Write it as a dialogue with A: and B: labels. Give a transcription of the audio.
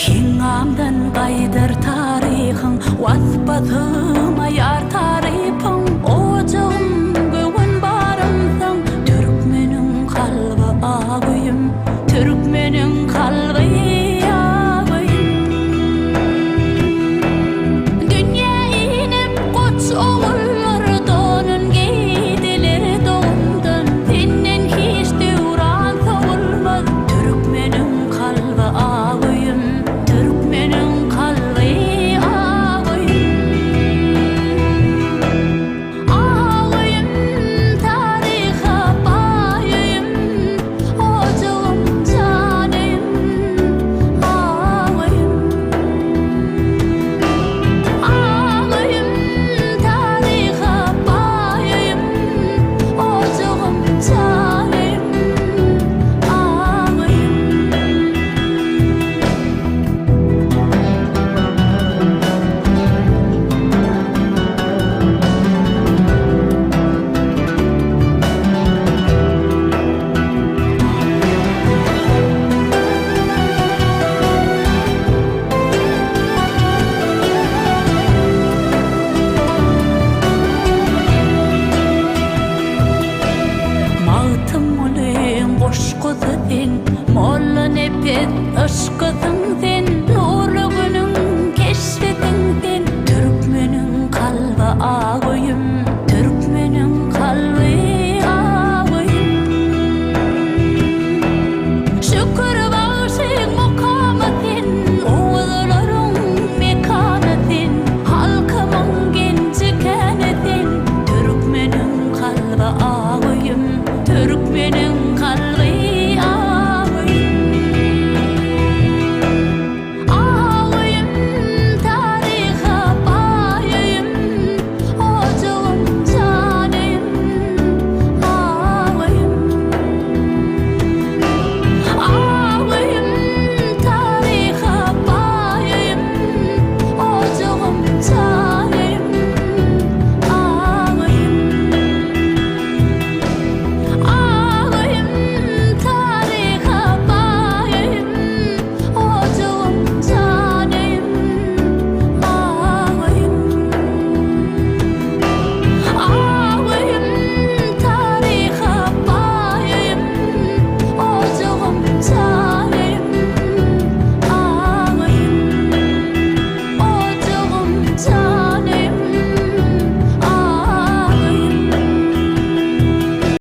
A: Hingamdan qaydır tarixin, Vatbatıma yar tarifin. Ocağım göğün barımsın, Türkmenin kalbi ağıyım, Türkmenin kalbi ağıyım. Dünya inip koç oğullar donun giydiler doğumdan. Senden hiç devran soğulmaz, Türkmenin kalbi ağıyım, Türkmenin kalbi ağıyım. Ağıyım, tarihe bayıyım, ocağım canım, ağıyım. Ağıyım, tarihe bayıyım, ocağım canım, ağıyım. Mağtım olayım boş kızın, molla nepet aşkızın sen.